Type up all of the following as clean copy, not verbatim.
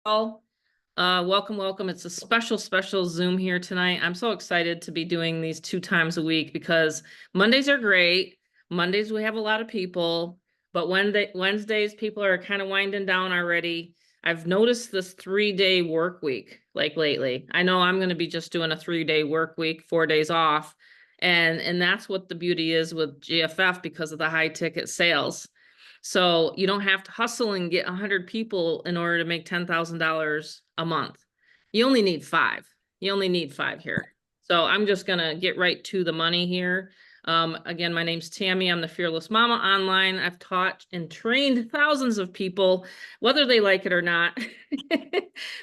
all. Welcome. It's a special Zoom here tonight. I'm so excited to be doing these 2 times a week because Mondays are great. Mondays we have a lot of people, but Wednesdays people are kind of winding down already. I've noticed this 3-day work week like lately. I know I'm going to be just doing a 3-day work week, 4 days off. And that's what the beauty is with GFF because of the high ticket sales. So you don't have to hustle and get 100 people in order to make $10,000 a month. You only need 5. You only need 5 here. So I'm just going to get right to the money here. Again, my name's Tammy. I'm the Fearless Mama online. I've taught and trained thousands of people, whether they like it or not.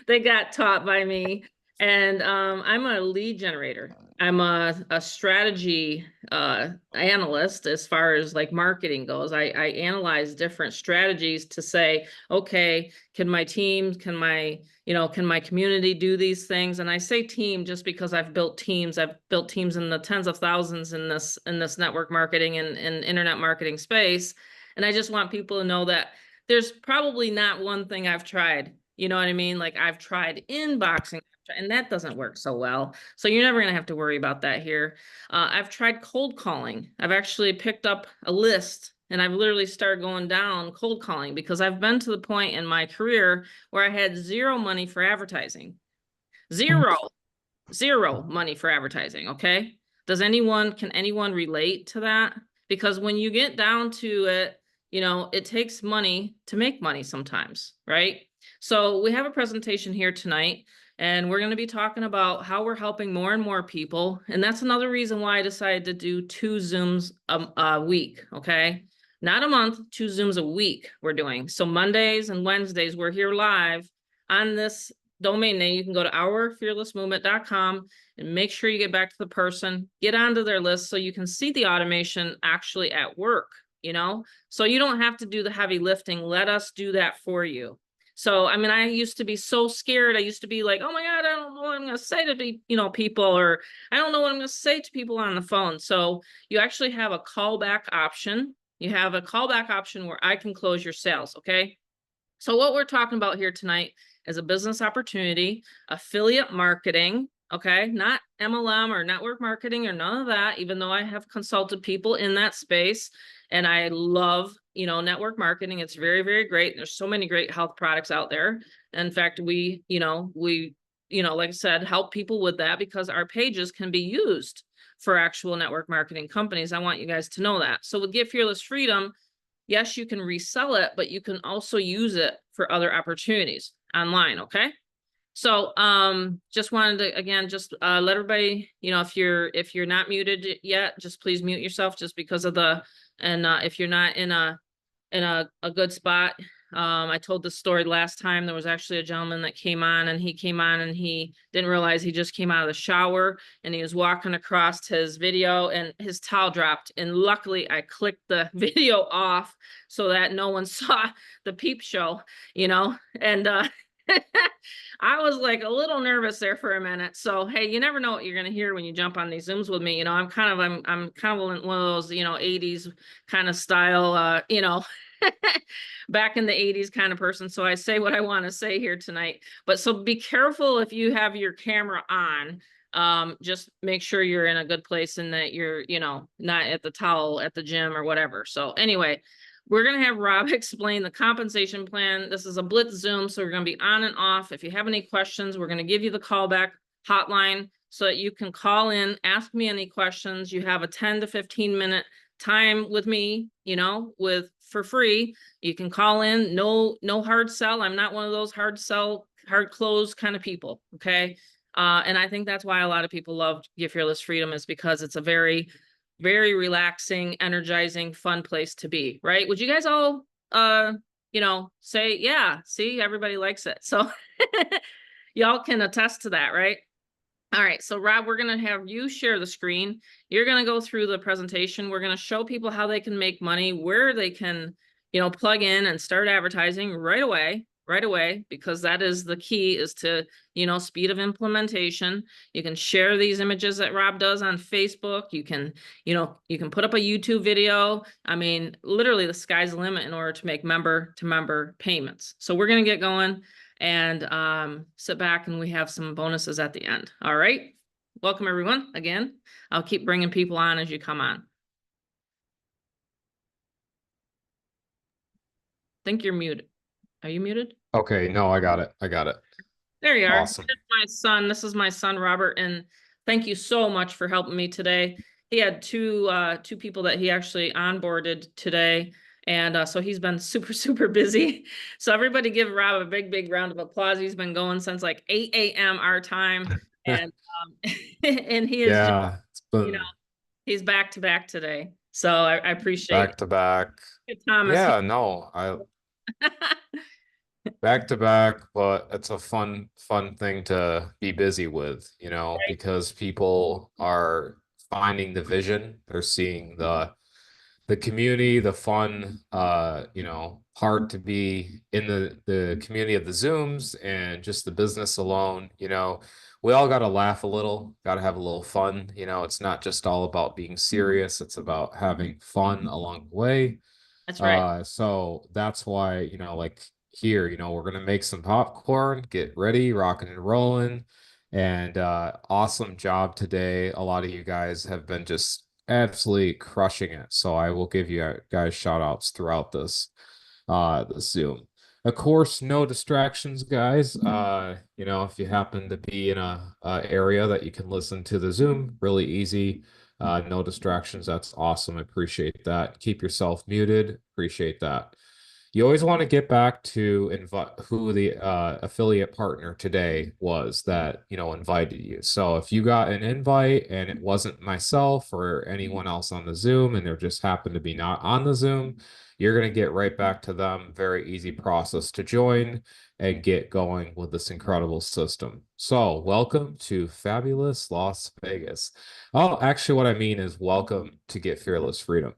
They got taught by me. And I'm a lead generator. I'm a strategy analyst as far as like marketing goes. I analyze different strategies to say, okay, can my team, can my community do these things? And I say team just because I've built teams. I've built teams in the tens of thousands in this network marketing and internet marketing space. And I just want people to know that there's probably not one thing I've tried. You know what I mean? Like I've tried inboxing, and that doesn't work so well. So you're never going to have to worry about that here. I've tried cold calling. I've actually picked up a list and I've literally started going down cold calling because I've been to the point in my career where I had zero money for advertising. Zero money for advertising. Okay. Can anyone relate to that? Because when you get down to it, it takes money to make money sometimes, right? So we have a presentation here tonight. And we're going to be talking about how we're helping more and more people. And that's another reason why I decided to do 2 Zooms a week, okay? Not a month, 2 Zooms a week we're doing. So Mondays and Wednesdays, we're here live on this domain name. You can go to ourfearlessmovement.com and make sure you get back to the person, get onto their list so you can see the automation actually at work, So you don't have to do the heavy lifting. Let us do that for you. So, I mean, I used to be so scared. I used to be like, oh my God, I don't know what I'm going to say to people, or I don't know what I'm going to say to people on the phone. So you actually have a callback option. You have a callback option where I can close your sales. Okay. So what we're talking about here tonight is a business opportunity, affiliate marketing. Okay. Not MLM or network marketing or none of that, even though I have consulted people in that space. And I love, network marketing. It's very, very great. There's so many great health products out there. In fact, we, like I said, help people with that because our pages can be used for actual network marketing companies. I want you guys to know that. So with Get Fearless Freedom, yes, you can resell it, but you can also use it for other opportunities online. Okay. So just wanted to again just let everybody, if you're not muted yet, just please mute yourself just because of if you're not in a good spot. I told this story last time. There was actually a gentleman that came on and he didn't realize he just came out of the shower and he was walking across his video and his towel dropped. And luckily I clicked the video off so that no one saw the peep show, and I was like a little nervous there for a minute. So, hey, you never know what you're going to hear when you jump on these Zooms with me. I'm kind of one of those, 80s kind of style, back in the 80s kind of person. So I say what I want to say here tonight. But so be careful if you have your camera on. Just make sure you're in a good place and that you're, not at the towel at the gym or whatever. So anyway, we're going to have Rob explain the compensation plan. This is a Blitz Zoom, so we're going to be on and off. If you have any questions, we're going to give you the callback hotline so that you can call in, ask me any questions. You have a 10 to 15 minute time with me, for free. You can call in, no hard sell. I'm not one of those hard sell, hard close kind of people. Okay. And I think that's why a lot of people love Get Fearless Freedom is because it's a very, very relaxing, energizing, fun place to be, right? Would you guys all, say, yeah, see, everybody likes it. So y'all can attest to that, right? All right. So Rob, we're going to have you share the screen. You're going to go through the presentation. We're going to show people how they can make money, where they can, plug in and start advertising right away, because that is the key is to, speed of implementation. You can share these images that Rob does on Facebook. You can put up a YouTube video. I mean, literally the sky's the limit in order to make member to member payments. So we're going to get going. and sit back and we have some bonuses at the end. All right. Welcome everyone again. I'll keep bringing people on as you come on. I think you're muted. Are you muted? Okay, no, I got it. I got it. There you are. Awesome. This is my son. This is my son, Robert, and thank you so much for helping me today. He had two people that he actually onboarded today, and so he's been super, super busy. So everybody give Rob a big round of applause. He's been going since like 8 a.m. our time, and and he is just, Yeah, it's you know, been he's back to back today. So I appreciate back to back. it, Thomas. Yeah, no, I back to back, but it's a fun thing to be busy with, because people are finding the vision. They're seeing the community, the fun, part to be in the community of the Zooms and just the business alone. We all got to laugh a little, got to have a little fun. It's not just all about being serious, it's about having fun along the way. That's right. So that's why, like here, we're gonna make some popcorn, get ready, rocking and rolling. And awesome job today. A lot of you guys have been just absolutely crushing it. So I will give you guys shout outs throughout the Zoom. Of course, no distractions, guys. If you happen to be in a area that you can listen to the Zoom, really easy. No distractions. That's awesome. I appreciate that. Keep yourself muted. Appreciate that. You always want to get back to invite who the affiliate partner today was that invited you. So if you got an invite and it wasn't myself or anyone else on the Zoom, and there just happened to be not on the Zoom, you're going to get right back to them. Very easy process to join and get going with this incredible system. So welcome to fabulous Las Vegas. Oh, actually, what I mean is welcome to Get Fearless Freedom.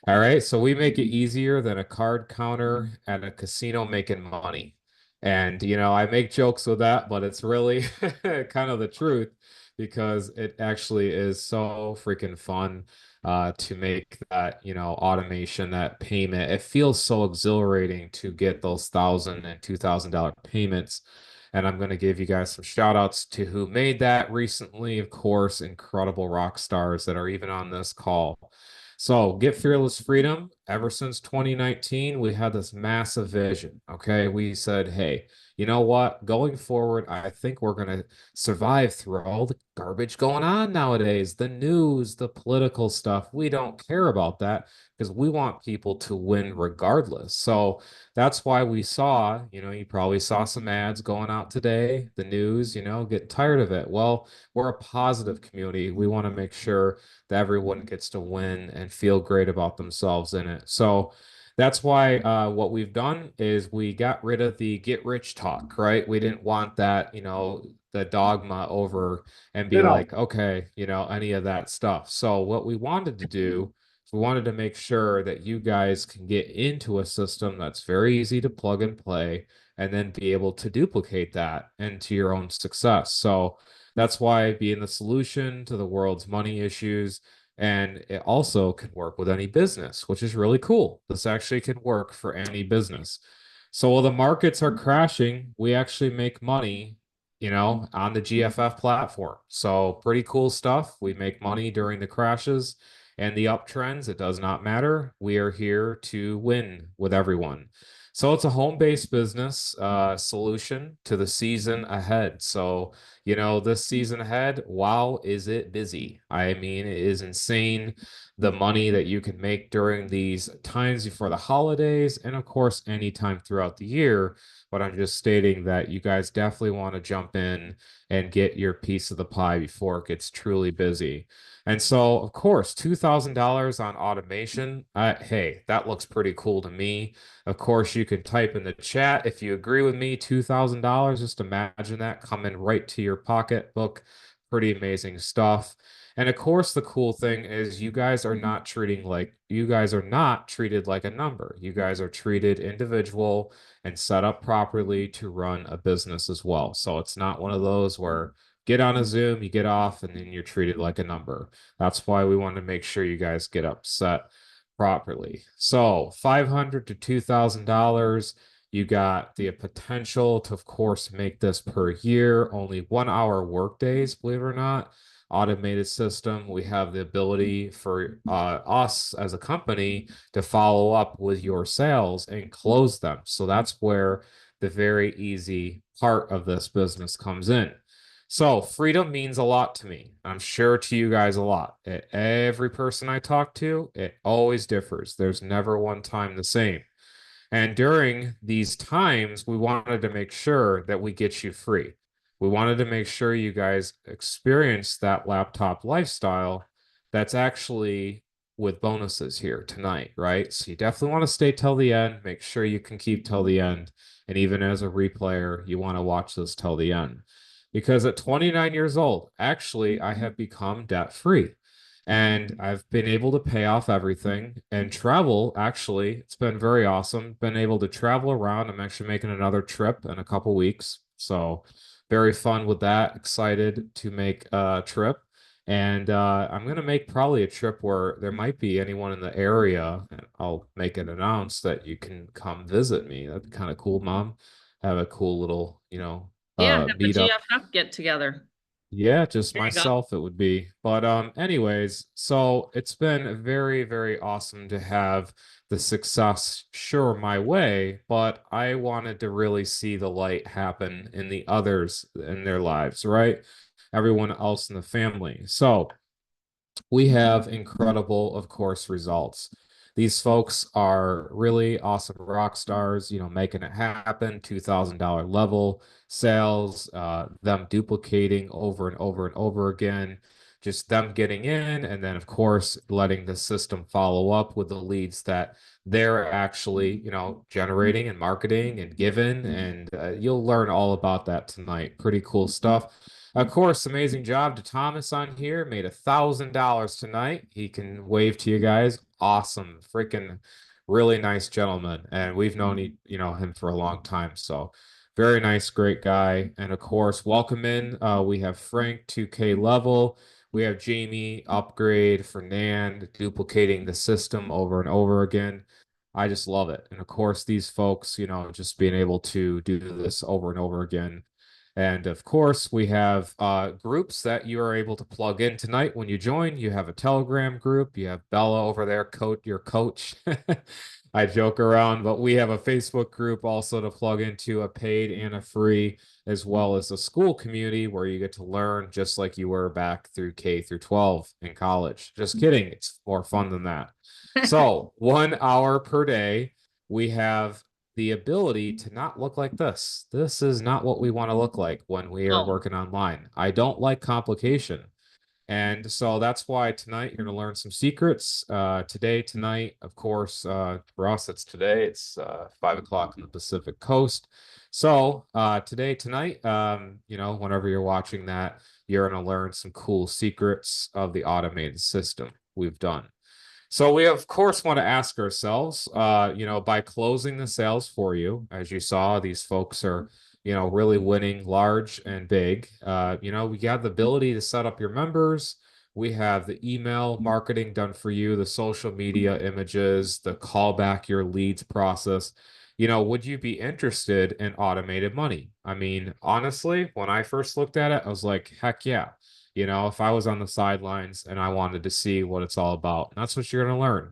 All right, so we make it easier than a card counter at a casino making money. And, I make jokes with that, but it's really kind of the truth because it actually is so freaking fun to make that, automation, that payment. It feels so exhilarating to get those $1,000 and $2,000 payments. And I'm going to give you guys some shout outs to who made that recently. Of course, incredible rock stars that are even on this call. So, Get Fearless Freedom, ever since 2019, we had this massive vision. Okay. We said, hey, you know what? Going forward, I think we're going to survive through all the garbage going on nowadays, the news, the political stuff. We don't care about that because we want people to win regardless. So, that's why we saw, you probably saw some ads going out today, the news, get tired of it. Well, we're a positive community. We want to make sure that everyone gets to win and feel great about themselves in it. So that's why what we've done is we got rid of the get rich talk, right? We didn't want that, the dogma over and be like, okay, any of that stuff. So what we wanted to do, we wanted to make sure that you guys can get into a system that's very easy to plug and play and then be able to duplicate that into your own success. So that's why being the solution to the world's money issues, and it also can work with any business, which is really cool. This actually can work for any business. So while the markets are crashing, we actually make money, on the GFF platform. So pretty cool stuff. We make money during the crashes and the uptrends. It does not matter. We are here to win with everyone. So it's a home-based business solution to the season ahead. So this season ahead, wow, is it busy? I mean, it is insane the money that you can make during these times before the holidays, and of course, anytime throughout the year. But I'm just stating that you guys definitely want to jump in and get your piece of the pie before it gets truly busy. And so, of course, $2,000 on automation. Hey, that looks pretty cool to me. Of course, you can type in the chat if you agree with me. $2,000. Just imagine that coming right to your pocketbook. Pretty amazing stuff. And of course, the cool thing is you guys are not treated like a number. You guys are treated individual and set up properly to run a business as well. So it's not one of those where get on a Zoom, you get off, and then you're treated like a number. That's why we want to make sure you guys get upset properly. So $500 to $2,000, You got the potential to, of course, make this per year, only 1 hour work days, believe it or not. Automated system. We have the ability for us as a company to follow up with your sales and close them. So that's where the very easy part of this business comes in. So freedom means a lot to me. I'm sure to you guys a lot. Every person I talk to, it always differs. There's never one time the same. And during these times, we wanted to make sure that we get you free. We wanted to make sure you guys experience that laptop lifestyle that's actually with bonuses here tonight, right? So you definitely want to stay till the end. Make sure you can keep till the end. And even as a replayer, you want to watch this till the end. Because at 29 years old, actually, I have become debt free and I've been able to pay off everything and travel. Actually, it's been very awesome. Been able to travel around. I'm actually making another trip in a couple weeks. So very fun with that. Excited to make a trip. And I'm going to make probably a trip where there might be anyone in the area. And I'll make it announced that you can come visit me. That'd be kind of cool, Mom. Have a cool little, Yeah, have the meet up. GFF get together. Yeah, just There you go. myself it would be. But anyways, so it's been very, very awesome to have the success sure my way, but I wanted to really see the light happen in the others in their lives, right? Everyone else in the family. So we have incredible, of course, results. These folks are really awesome rock stars, making it happen, $2,000 level sales, them duplicating over and over and over again, just them getting in, and then, of course, letting the system follow up with the leads that they're actually, generating and marketing and given. And you'll learn all about that tonight. Pretty cool stuff. Of course, amazing job to Thomas on here. Made $1,000 tonight. He can wave to you guys. Awesome, freaking, really nice gentleman, and we've known him for a long time. So, very nice, great guy. And of course, welcome in. We have Frank 2K level. We have Jamie upgrade, Fernand duplicating the system over and over again. I just love it. And of course, these folks, just being able to do this over and over again. And of course, we have groups that you are able to plug in tonight when you join. You have a Telegram group. You have Bella over there, your coach. I joke around, but we have a Facebook group also to plug into, a paid and a free, as well as a school community where you get to learn just like you were back through K through 12 in college. Just kidding. It's more fun than that. So 1 hour per day, we have the ability to not look like this. This is not what we want to look like when we are Oh, working online. I don't like complication. And so that's why tonight you're going to learn some secrets. Tonight, of course, for us, it's today. It's 5 o'clock on the Pacific Coast. So tonight, whenever you're watching that, you're going to learn some cool secrets of the automated system we've done. So we of course want to ask ourselves, by closing the sales for you, as you saw, these folks are, really winning large and big. We got the ability to set up your members. We have the email marketing done for you, the social media images, the call back your leads process. Would you be interested in automated money? I mean, honestly, when I first looked at it, I was like, heck yeah. If I was on the sidelines and I wanted to see what it's all about, and that's what you're going to learn.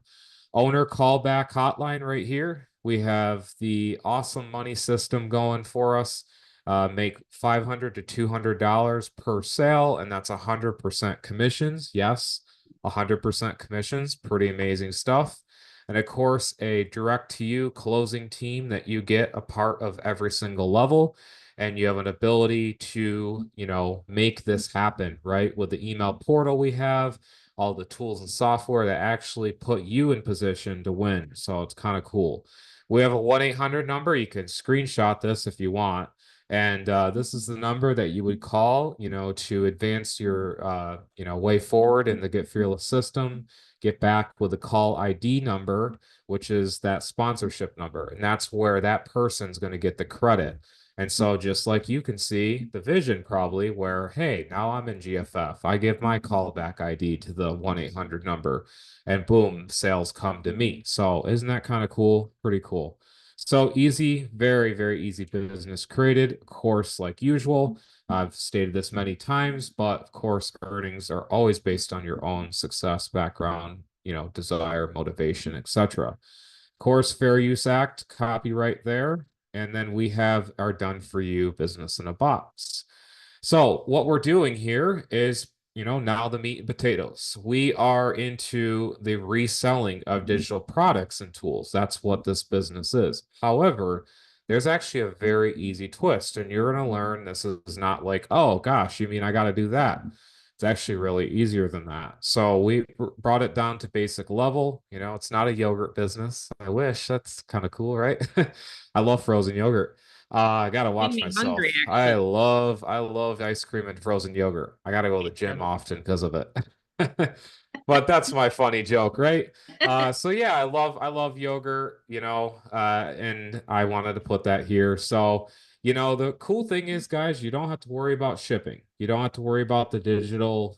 Owner callback hotline right here. We have the awesome money system going for us. Make $500 to $200 per sale, and that's 100% commissions. Yes, 100% commissions. Pretty amazing stuff. And of course, a direct to you closing team that you get a part of every single level, and you have an ability to, make this happen, right? With the email portal we have, all the tools and software that actually put you in position to win. So it's kind of cool. We have a 1-800 number. You can screenshot this if you want. And this is the number that you would call, to advance your, way forward in the Get Fearless system. Get back with a call ID number, which is that sponsorship number. And that's where that person's going to get the credit. And so just like you can see the vision probably where, hey, now I'm in GFF. I give my callback ID to the 1-800 number and boom, sales come to me. So isn't that kind of cool? Pretty cool. So easy, very, very easy business created. Of course, like usual, I've stated this many times, but of course, earnings are always based on your own success, background, desire, motivation, etc. Of course, Fair Use Act, copyright there. And then we have our done for you business in a box. So what we're doing here is, now the meat and potatoes. We are into the reselling of digital products and tools. That's what this business is. However, there's actually a very easy twist, and you're going to learn this is not like, oh gosh, you mean I got to do that? It's actually really easier than that. So we brought it down to basic level. It's not a yogurt business. I wish. That's kind of cool, right? I love frozen yogurt. I gotta Made watch me hungry, myself. I actually. love I love ice cream and frozen yogurt. I gotta go to the gym often because of it. But that's my funny joke, right? So yeah, I love yogurt, and I wanted to put that here. So, the cool thing is, guys, you don't have to worry about shipping. You don't have to worry about the digital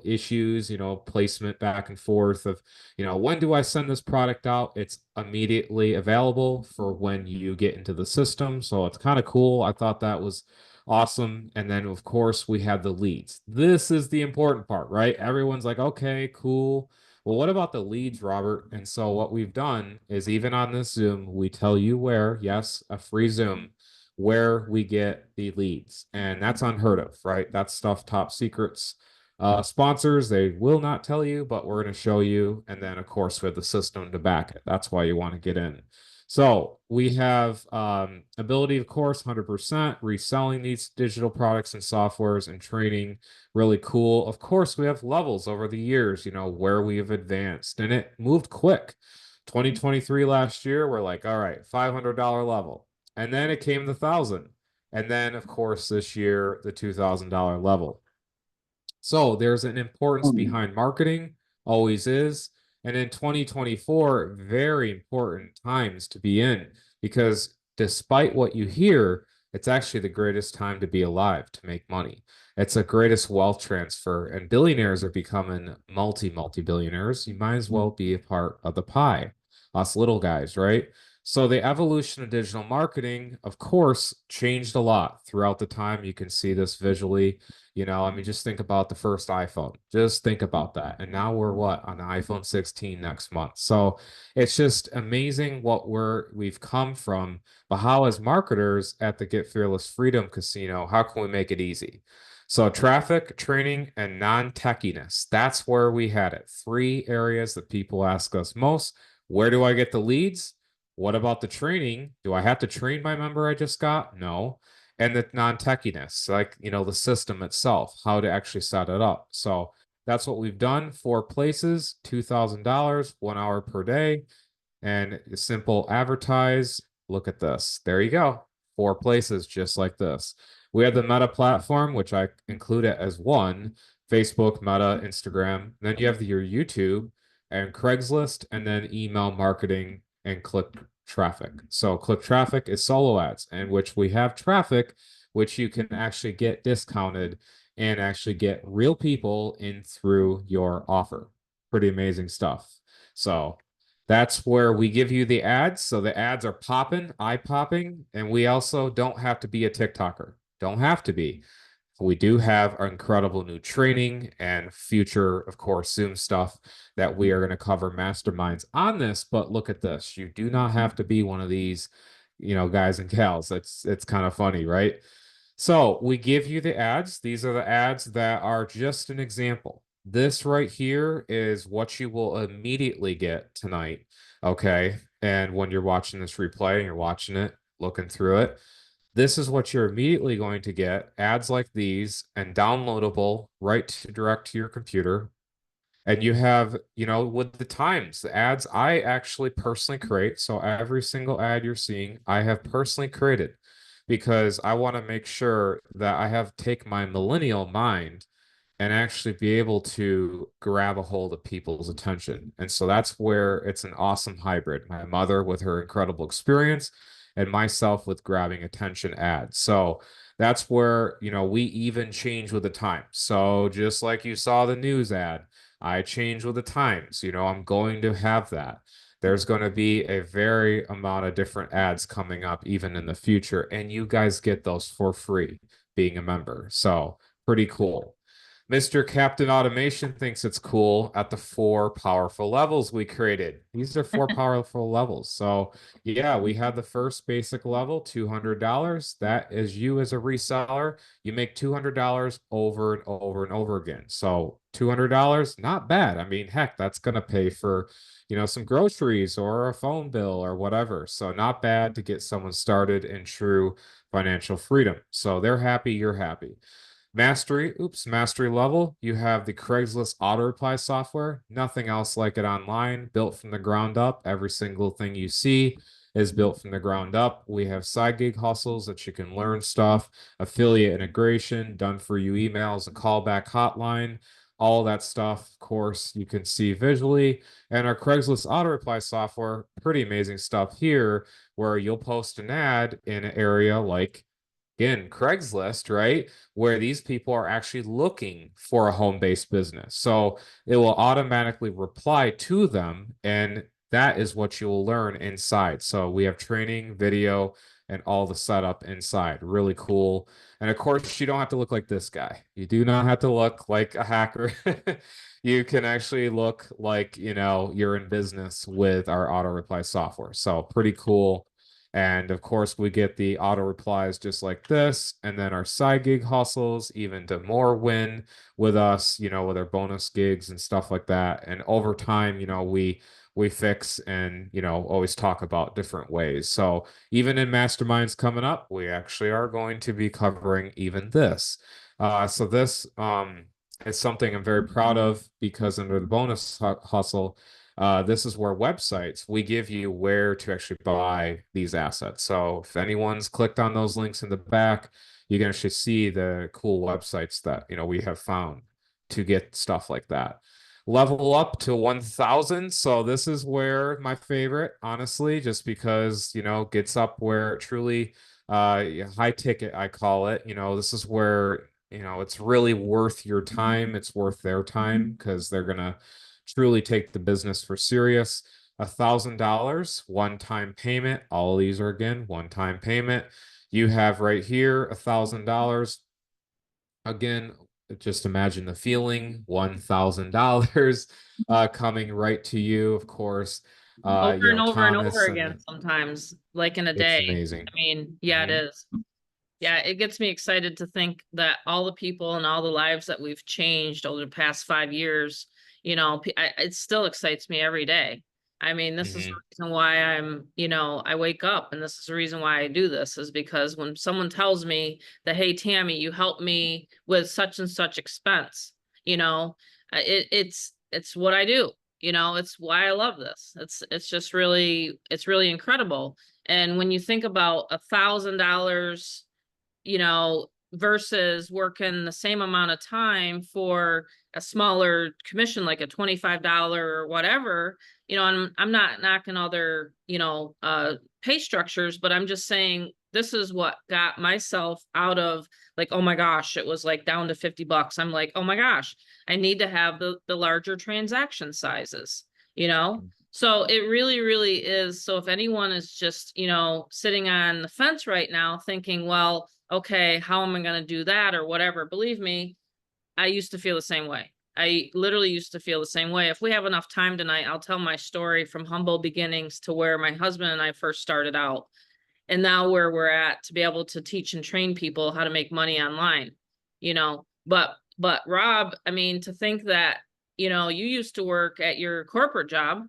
issues, placement back and forth of when do I send this product out? It's immediately available for when you get into the system. So it's kind of cool. I thought that was awesome. And then, of course, we have the leads. This is the important part, right? Everyone's like, okay, cool. Well, what about the leads, Robert? And so, what we've done is even on this Zoom, we tell you where, yes, a free Zoom, where we get the leads. And that's unheard of, right? That's stuff top secrets. Sponsors, they will not tell you, but we're going to show you. And then, of course, we have the system to back it. That's why you want to get in. So we have ability, of course, 100% reselling these digital products and softwares and training. Really cool. Of course, we have levels over the years, where we have advanced, and it moved quick. 2023 last year, we're like, all right, $500 level. And then it came the 1,000. And then, of course, this year, the $2,000 level. So there's an importance behind marketing, always is. And in 2024, very important times to be in because despite what you hear, it's actually the greatest time to be alive to make money. It's the greatest wealth transfer, and billionaires are becoming multi billionaires. You might as well be a part of the pie, us little guys, right? So the evolution of digital marketing, of course, changed a lot throughout the time. You can see this visually. I mean, just think about the first iPhone. Just think about that. And now we're what on the iPhone 16 next month. So it's just amazing what we've come from. But how, as marketers at the Get Fearless Freedom Casino, how can we make it easy? So traffic, training, and non-techiness. That's where we had it. Three areas that people ask us most. Where do I get the leads? What about the training? Do I have to train my member I just got? No. And the non-techiness, like the system itself, how to actually set it up. So that's what we've done. 4 places, $2,000, 1 hour per day, and simple advertise. Look at this. There you go. 4 places, just like this. We have the Meta platform, which I include it as one: Facebook, Meta, Instagram. Then you have your YouTube and Craigslist, and then email marketing and click traffic. So click traffic is solo ads, and which we have traffic, which you can actually get discounted and actually get real people in through your offer. Pretty amazing stuff. So that's where we give you the ads. So the ads are popping, eye popping, and we also don't have to be a TikToker. Don't have to be. We do have our incredible new training and future, of course, Zoom stuff that we are going to cover masterminds on this. But look at this. You do not have to be one of these, guys and gals. It's kind of funny, right? So we give you the ads. These are the ads that are just an example. This right here is what you will immediately get tonight. Okay. And when you're watching this replay and you're watching it, looking through it, this is what you're immediately going to get: ads like these and downloadable right direct to your computer. And you have, with the times, the ads I actually personally create. So every single ad you're seeing, I have personally created because I want to make sure that I have take my millennial mind and actually be able to grab a hold of people's attention. And so that's where it's an awesome hybrid. My mother with her incredible experience and myself with grabbing attention ads. So that's where, we even change with the time. So just like you saw the news ad, I change with the times. I'm going to have that. There's going to be a very amount of different ads coming up even in the future, and you guys get those for free being a member. So pretty cool. Mr. Captain Automation thinks it's cool at the four powerful levels we created. These are four powerful levels. So, yeah, we had the first basic level, $200. That is you as a reseller. You make $200 over and over and over again. So, $200, not bad. I mean, heck, that's going to pay for, some groceries or a phone bill or whatever. So, not bad to get someone started in true financial freedom. So, they're happy, you're happy. Mastery level. You have the Craigslist auto reply software. Nothing else like it online, built from the ground up. Every single thing you see is built from the ground up. We have side gig hustles that you can learn stuff, affiliate integration, done for you emails, a callback hotline, all that stuff. Of course, you can see visually. And our Craigslist auto reply software, pretty amazing stuff here, where you'll post an ad in an area like, again, Craigslist, right? Where these people are actually looking for a home-based business. So it will automatically reply to them, and that is what you will learn inside. So we have training, video, and all the setup inside. Really cool. And of course, you don't have to look like this guy. You do not have to look like a hacker. You can actually look like, you're in business with our auto reply software. So pretty cool. And of course, we get the auto replies just like this. And then our side gig hustles, even to more win with us, with our bonus gigs and stuff like that. And over time, we fix and always talk about different ways. So even in masterminds coming up, we actually are going to be covering even this. So this is something I'm very proud of, because under the bonus hustle, this is where websites, we give you where to actually buy these assets. So if anyone's clicked on those links in the back, you can actually see the cool websites that we have found to get stuff like that. Level up to 1,000. So this is where my favorite, honestly, just because gets up where it truly high ticket, I call it. This is where it's really worth your time. It's worth their time, because they're gonna truly take the business for serious. $1,000 one-time payment. All of these are, again, one-time payment. You have right here $1,000. Again, just imagine the feeling. $1,000 coming right to you. Of course, Over and over and over Thomas, again, and sometimes, like in a it's day. amazing. I mean, yeah, it Mhm. is. Yeah, it gets me excited to think that all the people and all the lives that we've changed over the past 5 years, it still excites me every day. I mean, this is the Mhm. reason why I wake up, and this is the reason why I do this, is because when someone tells me that, hey, Tammy, you helped me with such and such expense, you know, it's what I do. It's why I love this. It's really incredible. And when you think about $1,000, versus working the same amount of time for a smaller commission, like a $25 or whatever, I'm not knocking other, pay structures, but I'm just saying this is what got myself out of, like, oh my gosh, it was like down to $50. I'm like, oh my gosh, I need to have the larger transaction sizes, you know? So it really, really is. So if anyone is just, sitting on the fence right now thinking, well, okay, how am I going to do that or whatever? Believe me, I used to feel the same way. I literally used to feel the same way. If we have enough time tonight, I'll tell my story from humble beginnings to where my husband and I first started out, and now where we're at to be able to teach and train people how to make money online, But Rob, I mean, to think that, you used to work at your corporate job,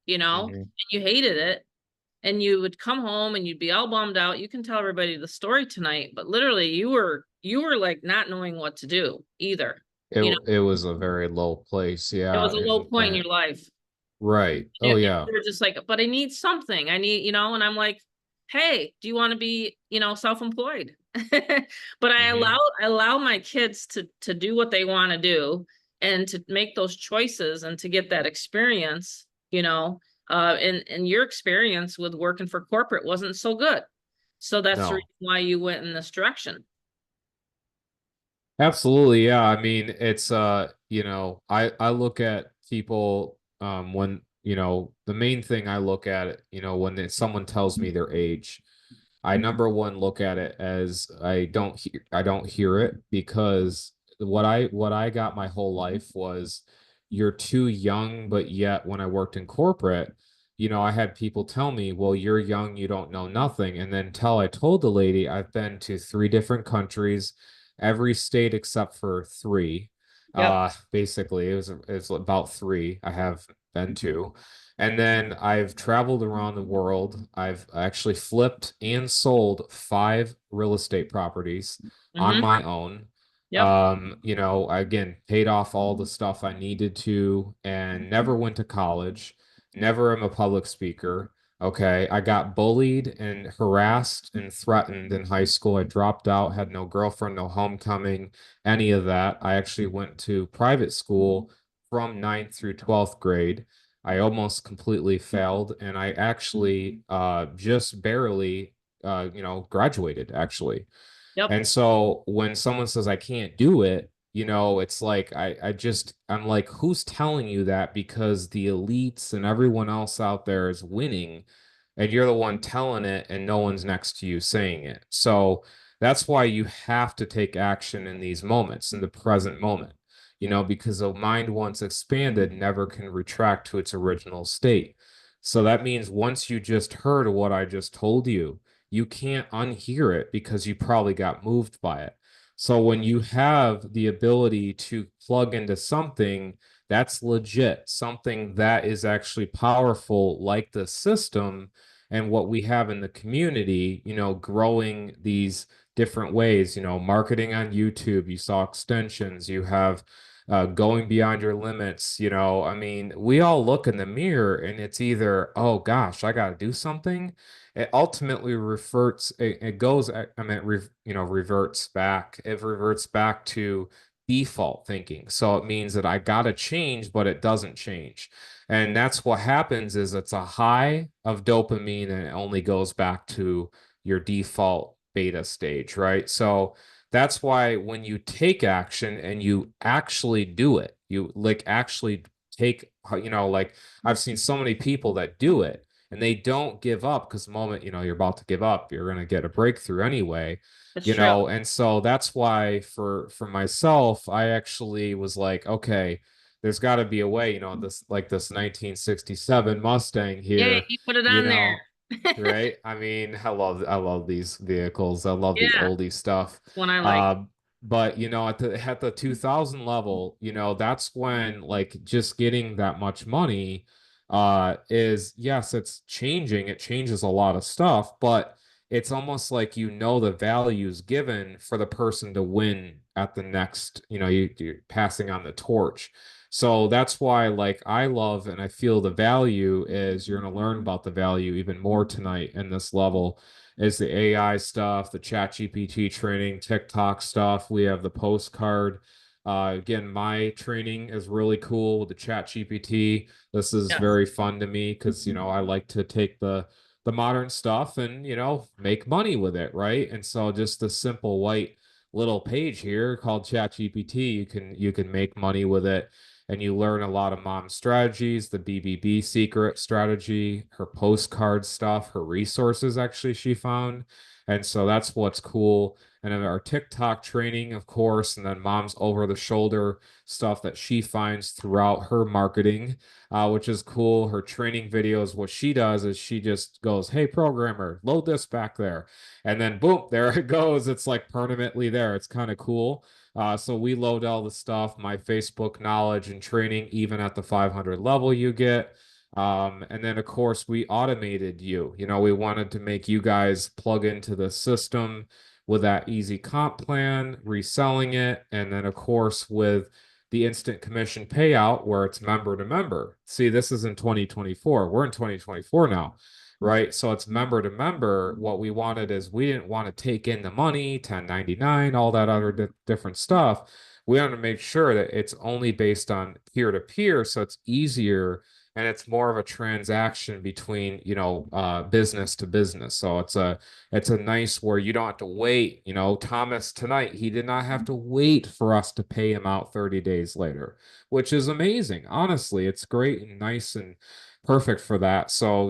and Mhm. you hated it, and you would come home and you'd be all bummed out. You can tell everybody the story tonight, but literally you were like not knowing what to do either. It You know, it was a very low place, it yeah, was a low and point in your life. right. You, Oh you yeah. were just like, but I need something. I need, and I'm like, hey, do you want to be, self-employed? But I allow Mhm. I allow my kids to do what they want to do and to make those choices and to get that experience, and your experience with working for corporate wasn't so good. So that's the reason No. why you went in this direction. Absolutely, yeah. I mean, it's I look at people when the main thing I look at it, when someone tells me their age, I number one look at it as I don't hear it, because what I got my whole life was you're too young, but yet when I worked in corporate, I had people tell me, well, you're young, you don't know nothing. And then till I told the lady I've been to three different countries, every state except for three. Yep. Basically it's about three I have been to. And then I've traveled around the world. I've actually flipped and sold five real estate properties on Mm-hmm. my own. Yep. I again paid off all the stuff I needed to and never went to college, never am a public speaker. Okay. I got bullied and harassed and threatened in high school. I dropped out, had no girlfriend, no homecoming, any of that. I actually went to private school from ninth through 12th grade. I almost completely failed, and I actually just barely graduated actually. Yep. And so when someone says I can't do it, it's like I'm like, who's telling you that? Because the elites and everyone else out there is winning, and you're the one telling it, and no one's next to you saying it. So that's why you have to take action in these moments, in the present moment, because a mind once expanded never can retract to its original state. So that means once you just heard what I just told you, you can't unhear it because you probably got moved by it. So when you have the ability to plug into something that's legit, something that is actually powerful, like the system and what we have in the community, growing these different ways, marketing on YouTube, you saw extensions, you have going beyond your limits. I mean, we all look in the mirror and it's either, oh gosh, I got to do something. It ultimately reverts, it goes, I mean, reverts back. It reverts back to default thinking. So it means that I got to change, but it doesn't change. And that's what happens is it's a high of dopamine and it only goes back to your default beta stage, right? So that's why when you take action and you actually do it, you like actually take, like I've seen so many people that do it and they don't give up, because the moment, you're about to give up, you're going to get a breakthrough anyway, It's true. and so that's why for myself, I actually was like, okay, there's got to be a way, this 1967 Mustang Yeah, here, you put it you on there. know, right? I mean, I love these vehicles. I love the Yeah, oldie stuff. one I like. Uh, but at the 2000 level, that's when like just getting that much money is, yes, it's changing. It changes a lot of stuff, but it's almost like the values given for the person to win at the next, you're passing on the torch. So that's why, like, I love and I feel the value is you're going to learn about the value even more tonight in this level is the AI stuff, the chat GPT training, TikTok stuff. We have the postcard. Again, my training is really cool with the chat GPT. This is Yeah. very fun to me because, I like to take the modern stuff and, make money with it, right? And so just the simple white little page here called chat GPT, you can make money with it, and you learn a lot of mom's strategies, the BBB secret strategy, her postcard stuff, her resources actually she found. And so that's what's cool. And then our TikTok training, of course, and then mom's over the shoulder stuff that she finds throughout her marketing, which is cool. Her training videos, what she does is she just goes, hey, programmer, load this back there. And then boom, there it goes. It's like permanently there. It's kind of cool. So we load all the stuff, my Facebook knowledge and training, even at the 500 level you get. And then, of course, we automated you. We wanted to make you guys plug into the system with that easy comp plan, reselling it. And then, of course, with the instant commission payout where it's member to member. See, this is in 2024. We're in 2024 now, right? So it's member to member. What we wanted is we didn't want to take in the money, 1099, all that other different stuff. We wanted to make sure that it's only based on peer to peer, so it's easier and it's more of a transaction between, business to business. So it's a nice where you don't have to wait. Thomas tonight, he did not have to wait for us to pay him out 30 days later, which is amazing. Honestly, it's great and nice, and perfect for that. So,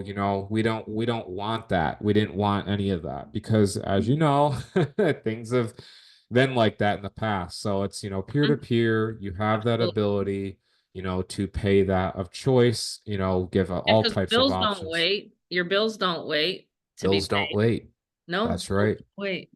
we don't want that. We didn't want any of that because as you know, things have been like that in the past. So it's, peer to Mhm. peer, you have that Absolutely. ability, to pay that of choice, give all Because types of bills don't options. wait. Your bills don't wait to be Bills don't paid. wait. No, That's bills right. don't wait.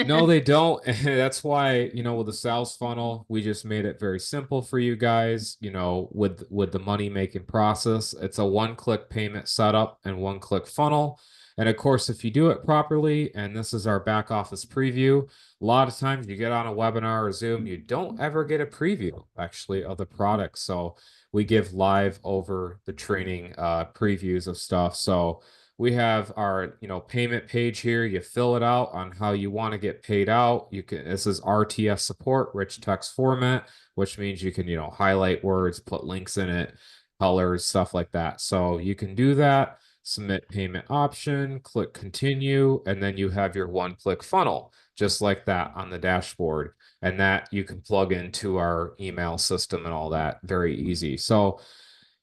No, they don't. That's why, with the sales funnel, we just made it very simple for you guys, with the money making process. It's a one-click payment setup and one-click funnel. And of course, if you do it properly, and this is our back office preview, a lot of times you get on a webinar or Zoom, you don't ever get a preview actually of the product. So we give live over the training previews of stuff. So we have our, payment page here. You fill it out on how you want to get paid out. This is RTS support, rich text format, which means you can, highlight words, put links in it, colors, stuff like that. So you can do that, submit payment option, click continue, and then you have your one-click funnel, just like that on the dashboard. And that you can plug into our email system and all that. Very easy. So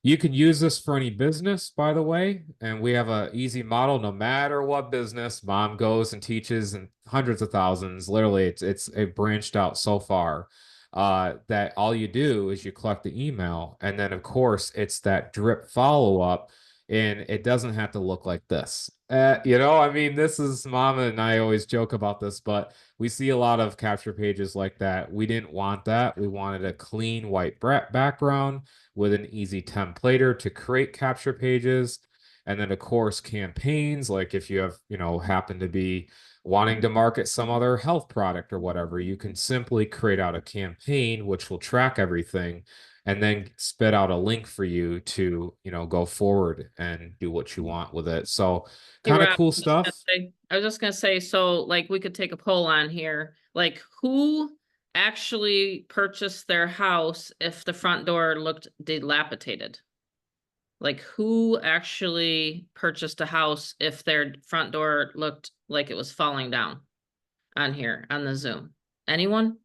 you can use this for any business, by the way, and we have an easy model. No matter what business, mom goes and teaches, and hundreds of thousands. Literally, it's it branched out so far that all you do is you collect the email, and then of course it's that drip follow up, and it doesn't have to look like this. I mean, this is Mama and I always joke about this, but we see a lot of capture pages like that. We didn't want that. We wanted a clean white background with an easy templater to create capture pages. And then, of course, campaigns like if you have, happen to be wanting to market some other health product or whatever, you can simply create out a campaign which will track everything and then spit out a link for you to, go forward and do what you want with it. So, Hey, kind of Rob, cool stuff. I was just gonna say, so like we could take a poll on here, like who actually purchased their house if the front door looked dilapidated? Like who actually purchased a house if their front door looked like it was falling down on here on the Zoom? Anyone?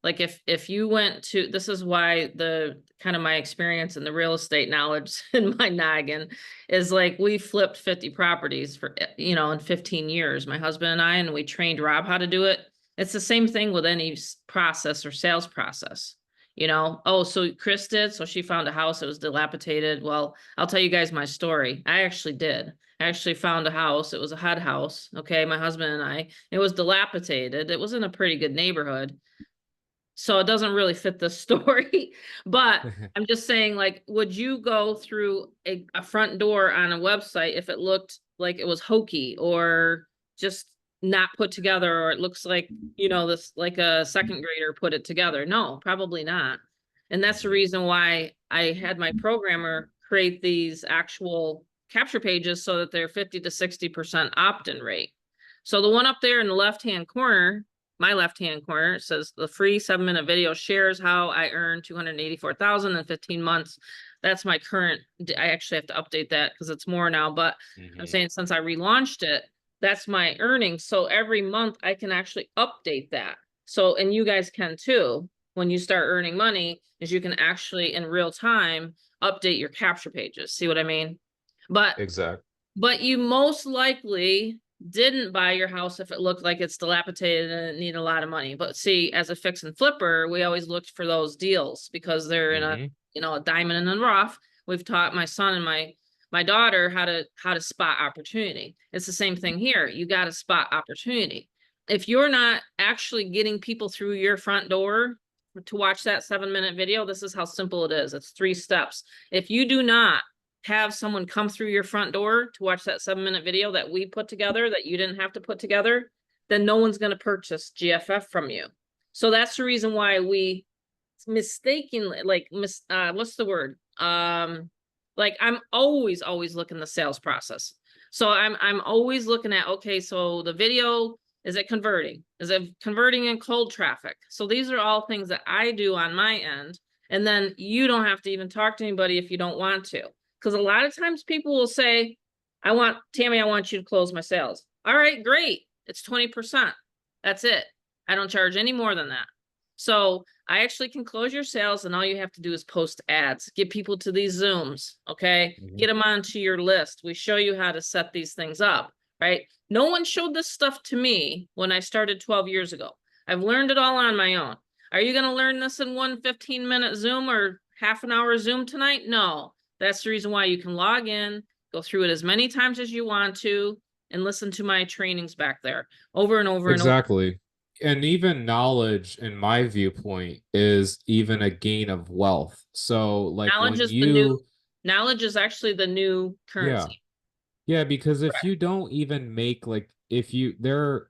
Like if you went to, this is why the kind of my experience in the real estate knowledge in my noggin is like we flipped 50 properties for in 15 years, my husband and I, and we trained Rob how to do it. It's the same thing with any process or sales process. Oh, so Chris did, so she found a house that was dilapidated. Well, I'll tell you guys my story. I actually did. I actually found a house. It was a HUD house. Okay, my husband and I. It was dilapidated. It was in a pretty good neighborhood, so it doesn't really fit the story. But I'm just saying, like, would you go through a front door on a website if it looked like it was hokey or just not put together, or it looks like, this like a second grader put it together? No, probably not. And that's the Mhm. reason why I had my programmer create these actual capture pages so that they're 50 to 60% opt-in rate. So the one up there in the left-hand corner, my left-hand corner, it says the free 7-minute video shares how I earned 284,000 in 15 months. That's my current. I actually have to update that because it's more now, but I'm Mhm. saying since I relaunched it, that's my earnings. So every month I can actually update that. So, and you guys can too, when you start earning money, is you can actually in real time update your capture pages. See what I mean? But Exactly. but you most likely didn't buy your house if it looked like it's dilapidated and it needed a lot of money. But see, as a fix and flipper, we always looked for those deals because they're in Hmm. a diamond in the rough. We've taught my son and my daughter how to spot opportunity. It's the same thing here. You got to spot opportunity. If you're not actually getting people through your front door to watch that 7-minute video, this is how simple it is. It's 3 steps. If you do not have someone come through your front door to watch that 7-minute video that we put together that you didn't have to put together, then no one's going to purchase GFF from you. So that's the reason why we mistakenly, what's the word? Like I'm always looking the sales process. So I'm always looking at, okay, so the video, is it converting? Is it converting in cold traffic? So these are all things that I do on my end. And then you don't have to even talk to anybody if you don't want to. Because a lot of times people will say, Tammy, I want you to close my sales. All right, great. It's 20%. That's it. I don't charge any more than that. So I actually can close your sales, and all you have to do is post ads, get people to these Zooms, okay? Mhm. Get them onto your list. We show you how to set these things up, right? No one showed this stuff to me when I started 12 years ago. I've learned it all on my own. Are you going to learn this in one 15-minute Zoom or half an hour Zoom tonight? No. That's the reason why you can log in, go through it as many times as you want to, and listen to my trainings back there over and over and over. Exactly. And even knowledge, in my viewpoint, is even a gain of wealth. So, like Knowledge when is the new, you, knowledge is actually the new yeah, currency. yeah, because if Correct. you don't even make like, if you, there,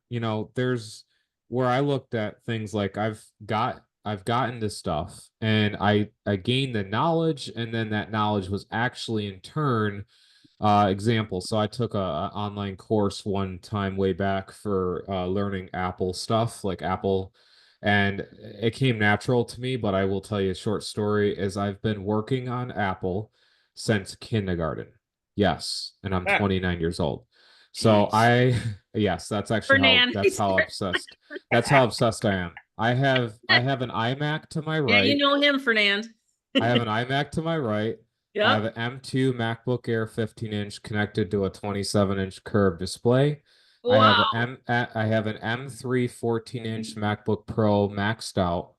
there's where I looked at things like I've gotten to stuff and I gained the knowledge, and then that knowledge was actually in turn example. So I took a online course one time way back for learning Apple stuff, like Apple, and it came natural to me. But I will tell you a short story is I've been working on Apple since kindergarten. Yes, and I'm Ah, 29 years old. So jeez. yes, that's actually Fernand, that's he's how obsessed that's how obsessed I am. I have an iMac to my yeah, you right. know him, Fernand. I have an iMac to my right. I have Yep. an M2 MacBook Air 15-inch connected to a 27-inch curved display. Wow. I have an M3 14-inch MacBook Pro maxed out.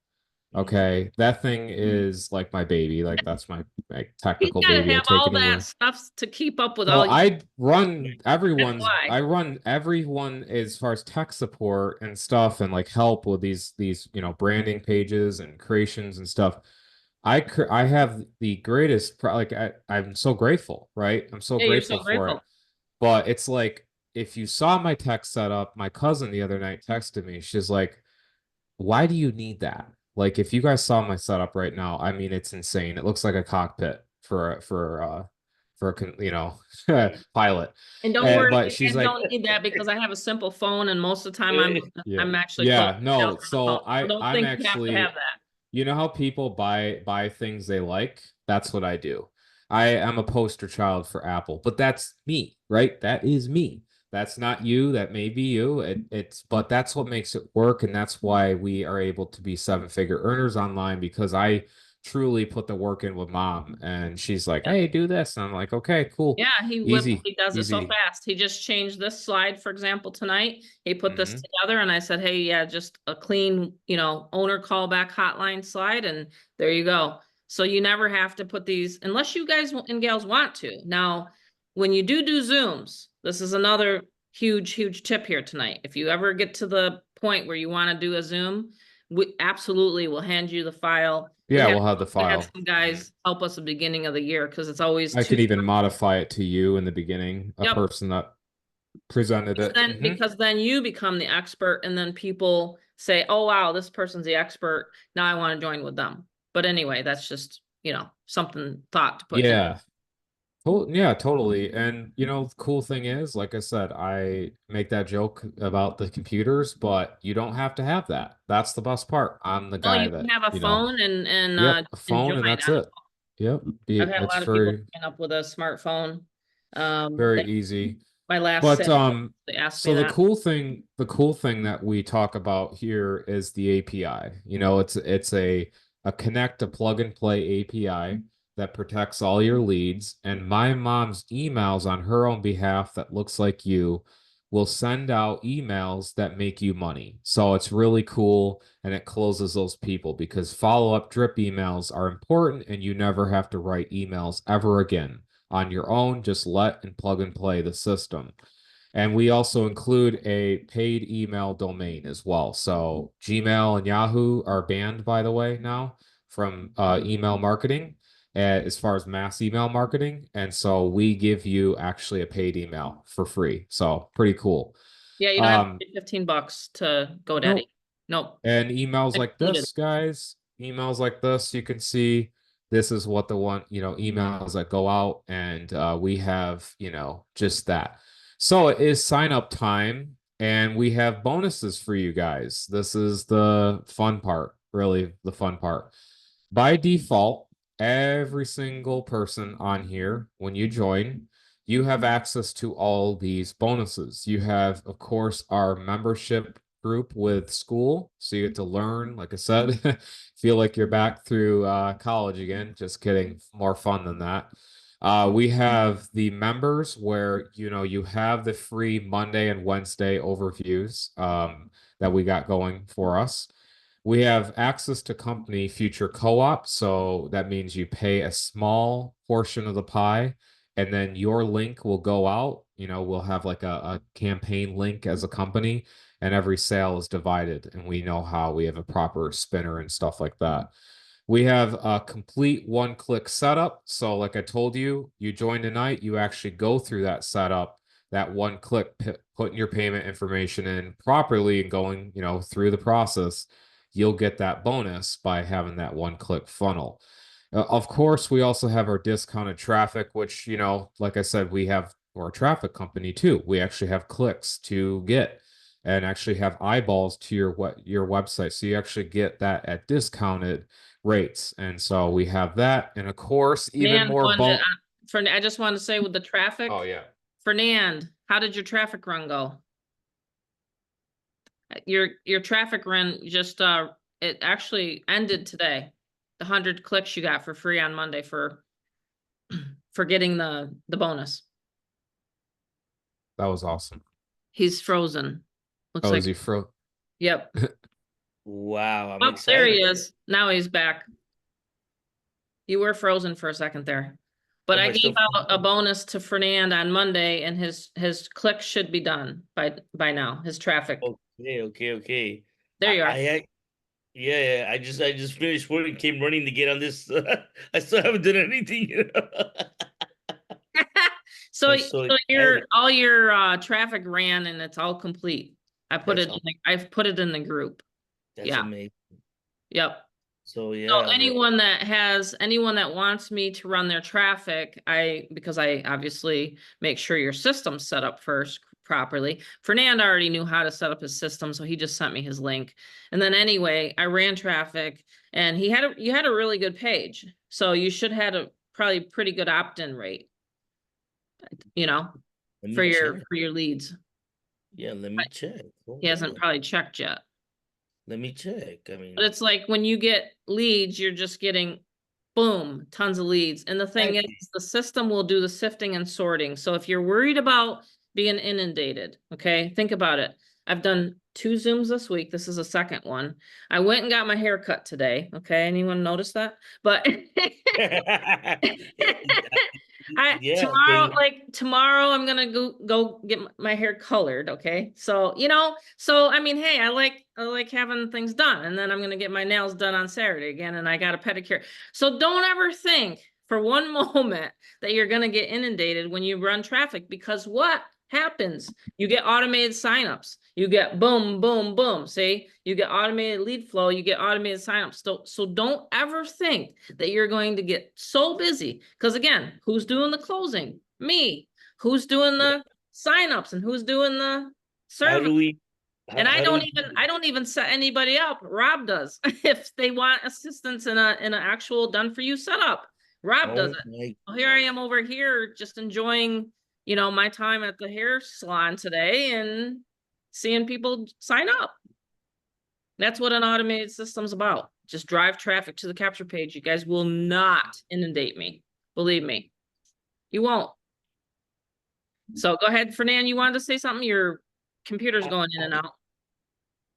Okay, that thing is like my baby. Like that's my He's technical got to baby. I have take all that anywhere. stuff to keep up with So all you. That's I why. run everyone as far as tech support and stuff and like help with these branding pages and creations and stuff. I have the greatest like I'm so grateful, right? I'm so Yeah, you're grateful so for it. grateful. But it's like if you saw my tech setup, my cousin the other night texted me. She's like, why do you need that? Like, if you guys saw my setup right now, I mean, it's insane. It looks like a cockpit pilot. And don't And worry, but you she's guys like, don't need that because I have a simple phone, and most of the time yeah, I'm actually closing yeah, no. sales on the phone. So So don't I'm think you have to have actually, that. you know how people buy things they like? That's what I do. I am a poster child for Apple, but that's me, right? That is me. That's not you. That may be you. But that's what makes it work, and that's why we are able to be seven-figure earners online because I truly put the work in with mom, and she's like, Yeah. "Hey, do this," and I'm like, "Okay, cool, Yeah, easy, he does it so easy." fast. He just changed this slide, for example, tonight. He put this Hmm. together and I said, hey, yeah, just a clean, owner callback hotline slide, and there you go. So you never have to put these unless you guys and gals want to. Now, when you do Zooms, this is another huge, huge tip here tonight. If you ever get to the point where you want to do a Zoom, we absolutely will hand you the file. Yeah, we'll have the We had file. some Mhm. guys help us at the beginning of the year because it's always I two. could even modify it to you in the beginning, a Yep. person that presented it. Hmm. Because then you become the expert, and then people say, oh wow, this person's the expert, now I want to join with them. But anyway, that's just something thought to put in. Yeah. Yeah, totally. And the cool thing is, like I said, I make that joke about the computers, but you don't have to have that. That's the best part. I'm the Oh, guy you can that, have a phone yep, a and phone join and that's on. it. Yep. I've had a It's lot of people very, sign up with a smartphone. very easy. My last But sale, they asked me so that. the cool thing that we talk about here is the API. It's a connect, a plug and play API that protects all your leads. And my mom's emails on her own behalf that looks like you will send out emails that make you money. So it's really cool and it closes those people because follow-up drip emails are important and you never have to write emails ever again on your own. Just let and plug and play the system. And we also include a paid email domain as well. So Gmail and Yahoo are banned, by the way, now from email marketing as far as mass email marketing. And so we give you actually a paid email for free. So pretty cool. Yeah, you don't have to Um, pay $15 to GoDaddy. nope. Nope. And emails like Included. this, guys, emails like this, you can see this is what the one, emails that go out, and we have, just that. So it is sign up time, and we have bonuses for you guys. This is the fun part, really the fun part. By default, every single person on here, when you join, you have access to all these bonuses. You have, of course, our membership group with school. So you get to learn, like I said, feel like you're back through college again. Just kidding, more fun than that. We have the members where you have the free Monday and Wednesday overviews that we got going for us. We have access to company future co-op, so that means you pay a small portion of the pie, and then your link will go out. We'll have like a campaign link as a company, and every sale is divided, and we know how we have a proper spinner and stuff like that. We have a complete one-click setup. So, like I told you, you join tonight, you actually go through that setup, that one click, putting your payment information in properly and going, through the process, you'll get that bonus by having that one-click funnel. Of course, we also have our discounted traffic, which, like I said, we have our traffic company too. We actually have clicks to get and actually have eyeballs to your website. So you actually get that at discounted rates. And so we have that. And of course, even Fernand, more I just want to say with the traffic, Oh yeah. Fernand, how did your traffic run go? Your traffic run just it actually ended today. The 100 clicks you got for free on Monday for getting the bonus. That was awesome. He's frozen. Looks Oh, like, is he fro? yep. Wow, I'm Oh, there he excited. is. Now he's back. You were frozen for a second there. But Am I I gave still? out a bonus to Fernand on Monday and his clicks should be done by now. His traffic. Okay. There you are. Yeah. I just finished work and came running to get on this. I still haven't done anything. So I'm so your excited. all your traffic ran and it's all complete. That's am- I've put it in the group. that's Yeah. amazing. Yep. So So yeah, anyone that wants me to run their traffic, because I obviously make sure your system's set up first properly. Fernand already knew how to set up his system, so he just sent me his link. And then anyway, I ran traffic and you had a really good page. So you should have a probably pretty good opt-in rate, you know, let me check. for your leads. Yeah, let me check. He Hold hasn't on. probably checked yet. Let me check. I But mean, it's like when you get leads, you're just getting boom, tons of leads. And the thing is, exactly. the system will do the sifting and sorting. So if you're worried about being inundated, okay, think about it. I've done 2 Zooms this week. This is a second one. I went and got my hair cut today. Okay, anyone notice that? But Yeah, because tomorrow I'm gonna go get my hair colored. Okay, so I mean, hey, I like having things done, and then I'm gonna get my nails done on Saturday again, and I got a pedicure. So don't ever think for one moment that you're gonna get inundated when you run traffic, because what happens? You get automated signups. You get boom, boom, boom. See, you get automated lead flow. You get automated signups. So don't ever think that you're going to get so busy. Because again, who's doing the closing? Me. Who's doing the signups and who's doing the how service? do we And how do we I don't even set anybody up. Rob does. If they want assistance in an actual done for you setup, Rob does oh it. my Well, here I God. am over here just enjoying, my time at the hair salon today and seeing people sign up. That's what an automated system's about. Just drive traffic to the capture page. You guys will not inundate me. Believe me, you won't. So go ahead, Fernand. You wanted to say something? Your computer's I, going in and I, out.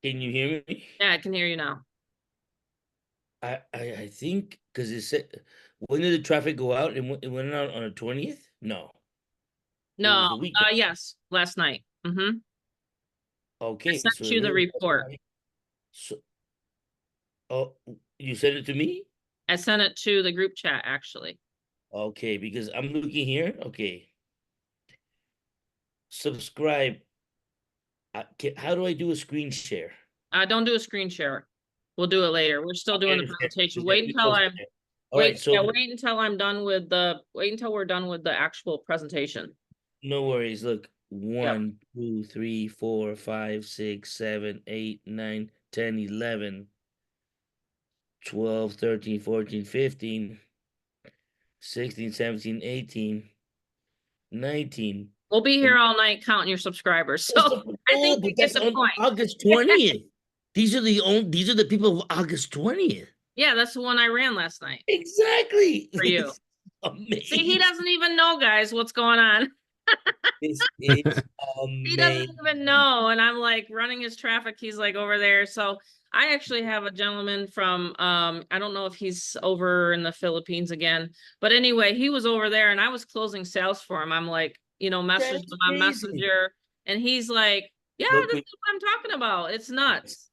can you hear me? Yeah, I can hear you now. I think because it said, when did the traffic go out? It went out on the 20th? No, it was No, the weekend. yes, last night. I Okay, sent so it you the went last report. night. So, oh, you sent it to me? I sent it to the group chat, actually. Okay, because I'm looking here. Okay, subscribe. How do I do a screen share? Don't do a screen share. We'll do it later. We're still I doing the understand. presentation. Just gotta be close to it. All right, so Wait until we're done with the actual presentation. no worries. Look, Yep. 1, 2, 3, 4, 5, 6, 7, 8, 9, 10, 11, 12, 13, 14, 15, 16, 17, 18, 19. We'll be here all night counting your subscribers. So I Oh, think but you get that's the on point. August 20th. These are the people of August 20th. Yeah, that's the one I ran last night Exactly. for you. See, he Amazing. doesn't even know, guys, what's going on. This is He doesn't even amazing. know. And I'm like running his traffic. He's like over there. So I actually have a gentleman from I don't know if he's over in the Philippines again, but anyway, he was over there and I was closing sales for him. I'm like, That messaging is him on amazing. Messenger, and he's like, yeah, Look, this is what I'm talking about. It's yes, nuts.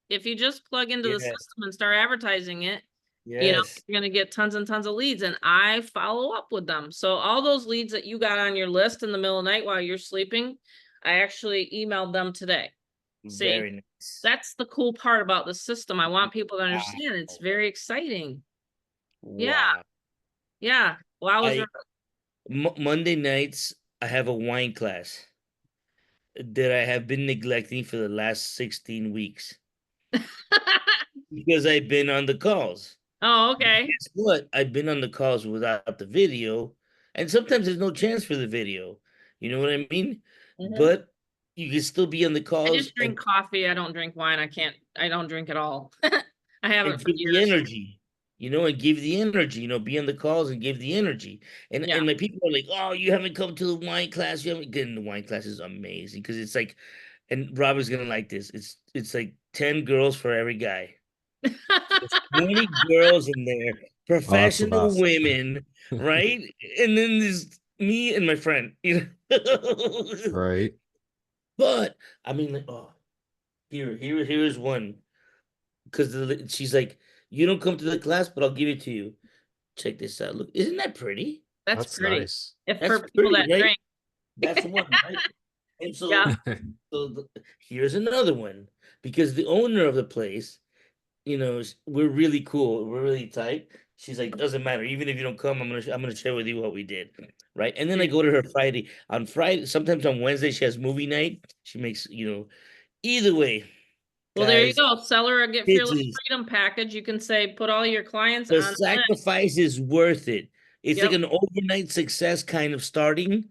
If you just plug into the yes, system and start advertising it, yes. you're going to get tons and tons of leads, and I follow up with them. So all those leads that you got on your list in the middle of the night while you're sleeping, I actually emailed them today. See, Very nice. that's the cool part about the system. I want people to understand it's Wow. very exciting. Yeah. Wow. Yeah. Wowzer. Monday nights, I have a wine class that I have been neglecting for the last 16 weeks because I've been on the calls. Oh, But okay. guess what? I've been on the calls without the video, and sometimes there's no chance for the video. You know what I mean? Mhm. But you can still be on the I calls just drink coffee. I don't drink wine. I don't drink at all. I haven't and for give the years. energy, and give the energy, be on the calls and give the energy. Yeah. And my people are like, oh, you haven't come to the wine class. You haven't getting the wine class is amazing because it's like, and Robert's gonna like this. It's like 10 girls for every guy. There's 20 girls in there, Oh, that's the professional best. women, right? And then there's me and my friend, Right. But I mean, like, oh, here's one. Because she's like, you don't come to the class, but I'll give it to you. Check this out. Look, isn't that pretty? That's That's pretty. nice. If That's for people pretty, that right? drink. That's the one, right? And Yeah. here's another one because the owner of the place, we're really cool, we're really tight. She's like, doesn't matter, even if you don't come, I'm gonna share with you what we did, right? And then I go to her Friday. On Friday, sometimes on Wednesday, she has movie night. She makes, either way, Well, there you guys, go. Sell her a Get it Fearless is Freedom package. You can say, put all your clients the on the list. sacrifice is worth it. It's like Yep. an overnight success kind of starting,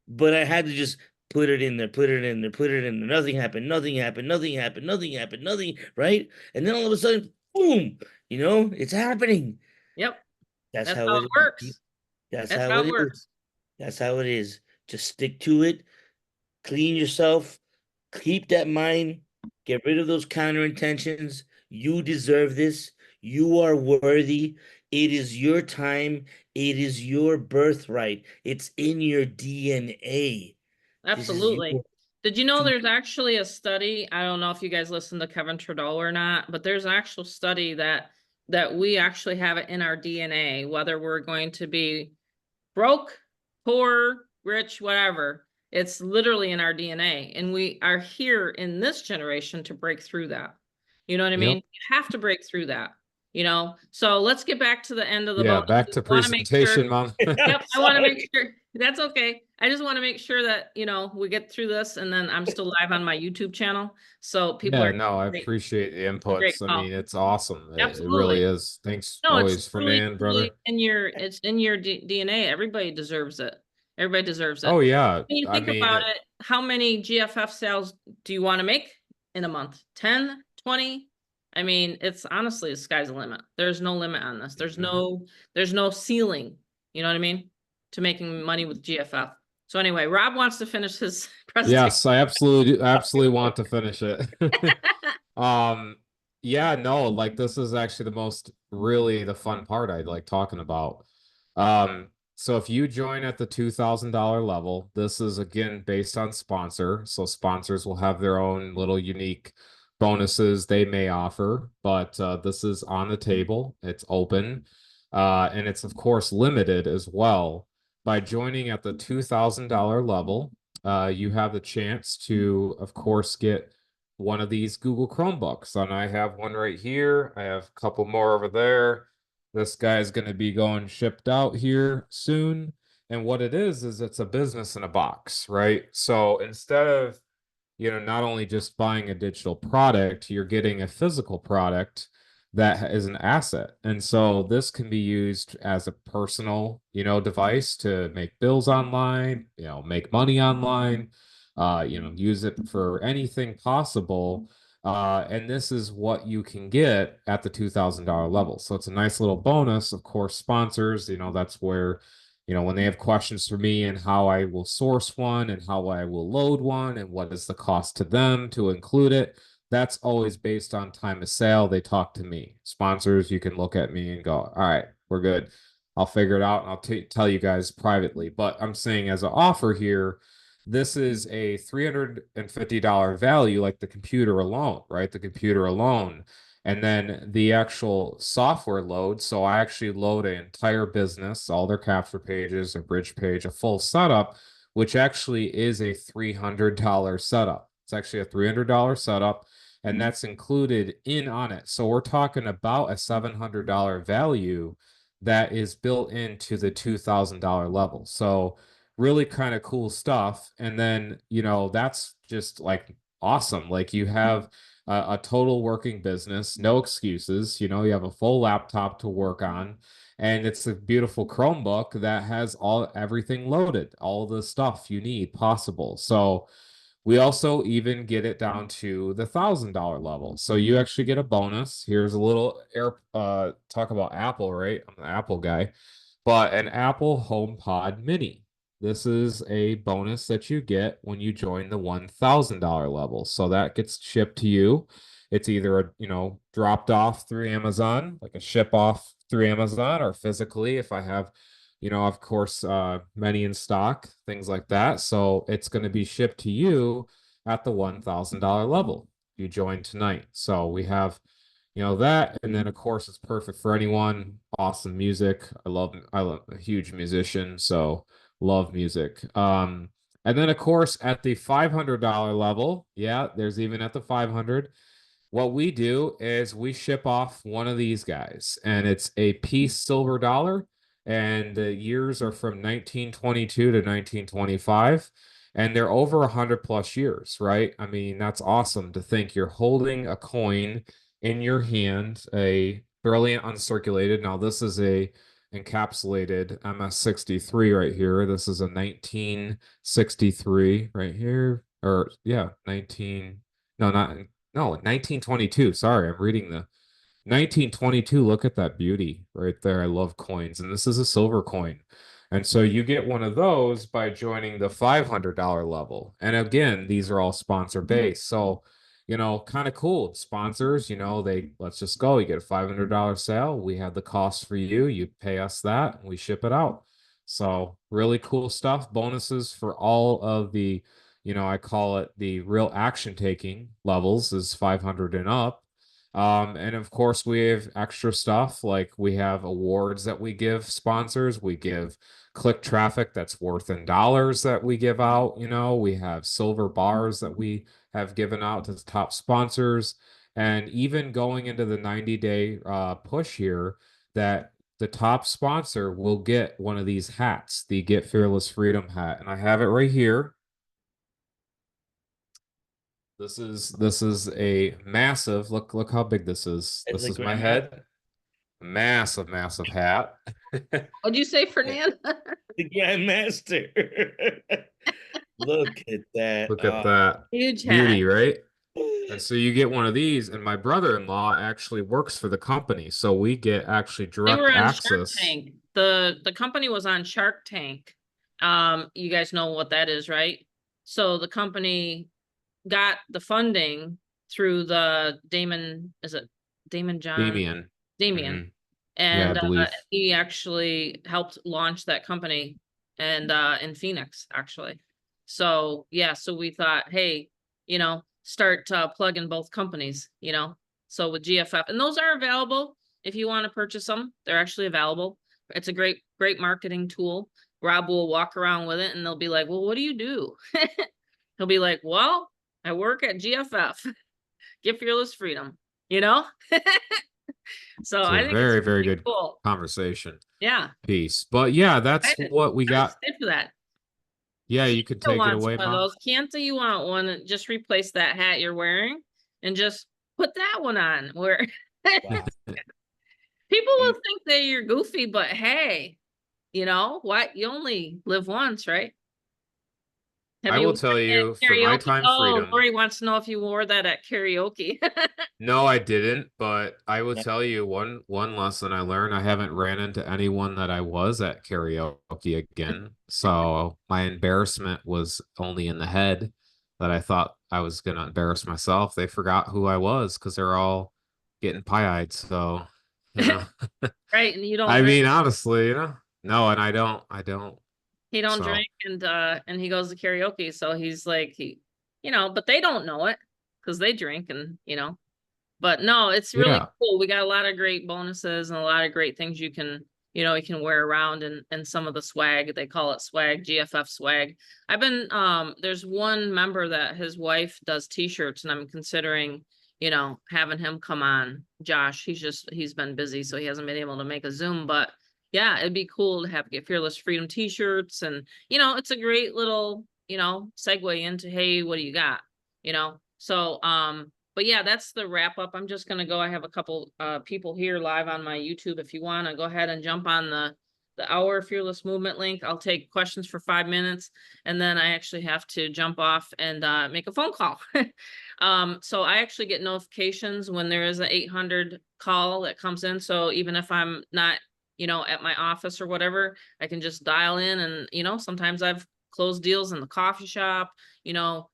but I had to just put it in there, put it in there, put it in there. Nothing happened, nothing happened, nothing happened, nothing happened, nothing, right? And then all of a sudden, boom, it's happening. Yep. That's That's how how it it is. works. That's That's how how it it is. works. That's how it is. Just stick to it, clean yourself, keep that mind, get rid of those counter intentions. You deserve this. You are worthy. It is your time. It is your birthright. It's in your DNA. This is Absolutely. your Did you know to there's actually a study? I don't know if you guys listen to Kevin Trudeau or not, but there's an actual study that we actually have it in our DNA, whether we're going to be broke, poor, rich, whatever. It's literally in our DNA. And we are here in this generation to break through that. You know what I mean? Yep. You have to break through that, So let's get back to the end of the Yeah, bonus. back I to want to make sure. presentation, Mom. I'm Yep, I want to make sorry. sure. That's okay. I just want to make sure that, we get through this, and then I'm still live on my YouTube channel. So people Yeah, are no, I great. appreciate the Great inputs. I call. mean, it's awesome. It really Absolutely. is. Thanks No, it's always for truly, man, truly brother. it's in your DNA. Everybody deserves it. Everybody deserves it. Oh yeah. When you I think mean, about it, how many GFF sales do you want to make in a month? 10, 20? I mean, it's honestly, the sky's the limit. There's no limit on this. mhm. There's no ceiling, you know what I mean? To making money with GFF. So anyway, Rob wants to finish his presentation. Yes, I absolutely want to finish it. Um, yeah, no, like this is actually the most really the fun part I like talking about. So if you join at the $2,000 level, this is again based on sponsor. So sponsors will have their own little unique bonuses they may offer, but this is on the table. It's open, and it's of course limited as well. By joining at the $2,000 level, you have the chance to, of course, get one of these Google Chromebooks. And I have one right here. I have a couple more over there. This guy's going to be going shipped out here soon. And what it is it's a business in a box, right? So instead of, not only just buying a digital product, you're getting a physical product that is an asset. And so this can be used as a personal, device to make bills online, make money online. use it for anything possible. And this is what you can get at the $2,000 level. So it's a nice little bonus. Of course, sponsors, that's where, when they have questions for me and how I will source one and how I will load one and what is the cost to them to include it, that's always based on time of sale. They talk to me. Sponsors, you can look at me and go, all right, we're good. I'll figure it out and I'll tell you guys privately. But I'm saying as an offer here, this is a $350 value, like the computer alone, right? The computer alone. And then the actual software load. So I actually load an entire business, all their capture pages, a bridge page, a full setup, which actually is a $300 setup. It's actually a $300 setup, and that's included in on it. So we're talking about a $700 value that is built into the $2,000 level. So really kind of cool stuff. And then, that's just like awesome. Like you have a total working business, no excuses. You have a full laptop to work on, and it's a beautiful Chromebook that has everything loaded, all the stuff you need possible. So we also even get it down to the $1,000 level. So you actually get a bonus. Here's a little talk about Apple, right? I'm the Apple guy, but an Apple HomePod Mini. This is a bonus that you get when you join the $1,000 level. So that gets shipped to you. It's either dropped off through Amazon, like a ship off through Amazon, or physically if I have of course, many in stock, things like that. So it's going to be shipped to you at the $1,000 level. You join tonight. So we have, that. And then, of course, it's perfect for anyone. Awesome music. I love a huge musician. So love music. And then, of course, at the $500 level, yeah, there's even at the 500. What we do is we ship off one of these guys, and it's a piece silver dollar, and the years are from 1922 to 1925, and they're over 100 plus years, right? I mean, that's awesome to think you're holding a coin in your hand, a brilliant uncirculated. Now, this is a encapsulated MS-63 right here. This is a 1963 right here, or yeah, 19, no, not no, 1922. Sorry, I'm reading the 1922. Look at that beauty right there. I love coins, and this is a silver coin. And so you get one of those by joining the $500 level. And again, these are all sponsor based. So, kind of cool. Sponsors, let's just go. You get a $500 sale. We have the cost for you. You pay us that, and we ship it out. So, really cool stuff. Bonuses for all of the I call it the real action taking levels is 500 and up. And of course, we have extra stuff like we have awards that we give sponsors. We give click traffic that's worth in dollars that we give out. We have silver bars that we have given out to the top sponsors. And even going into the 90-day push here, that the top sponsor will get one of these hats, the Get Fearless Freedom hat. And I have it right here. This is a massive look how big this is. As This a is my grandma, head. Massive hat. What'd you say, Fernand? the grandmaster. Look at that. Look at that Huge hat. beauty, right? And so you get one of these, and my brother-in-law actually works for the company, so we get actually They were direct on Shark access. Tank. The company was on Shark Tank. You guys know what that is, right? So the company got the funding through the Damon, is it Damon John? Damien. Damien. Mhm. Yeah, I And believe. he actually helped launch that company and in Phoenix, actually. So yeah, so we thought, hey, start plugging both companies, so with GFF, and those are available if you want to purchase them. They're actually available. It's a great marketing tool. Rob will walk around with it and they'll be like, well, what do you do? He'll be like, well, I work at GFF, Get Fearless Freedom, So It's a I think it's very, very pretty good cool. conversation Yeah. piece. But yeah, that's Excited. what we I'm got. excited for that. Yeah, you could Kianta take it wants away, one of Mom. those. Kianta, you want one? Just replace that hat you're wearing and just put that one on. Where Wow. people will think that you're goofy, but hey, what? You only live once, right? Have I you will worn tell it you at for my karaoke? time Oh, freedom. Lori wants to know if you wore that at karaoke. No, I didn't, but I will Yeah. tell you one lesson I learned. I haven't ran into anyone that I was at karaoke again. So my embarrassment was only in the head that I thought I was gonna embarrass myself. They forgot who I was because they're all getting pie-eyed. So, you know, Right, and you don't I drink. mean, honestly, no, and I don't. He don't So drink, and he goes to karaoke, so he's like but they don't know it because they drink and But no, it's really yeah, cool. We got a lot of great bonuses and a lot of great things you can wear around and some of the swag. They call it swag, GFF swag. There's one member that his wife does t-shirts and I'm considering, having him come on. Josh, he's been busy, so he hasn't been able to make a Zoom, but yeah, it'd be cool to get Fearless Freedom t-shirts and, it's a great little, segue into, hey, what do you got? So, but yeah, that's the wrap up. I'm just gonna go. I have a couple people here live on my YouTube. If you want to go ahead and jump on the Hour Fearless Movement link, I'll take questions for 5 minutes, and then I actually have to jump off and make a phone call. So I actually get notifications when there is an 800 call that comes in. So even if I'm not, at my office or whatever, I can just dial in and sometimes I've closed deals in the coffee shop,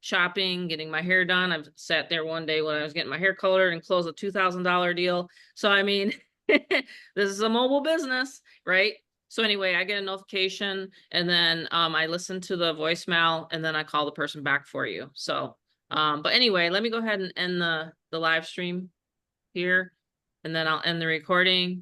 shopping, getting my hair done. I've sat there one day when I was getting my hair colored and closed a $2,000 deal. So, I mean, this is a mobile business, right? So anyway, I get a notification and then I listen to the voicemail and then I call the person back for you. So, but anyway, let me go ahead and end the live stream here and then I'll end the recording.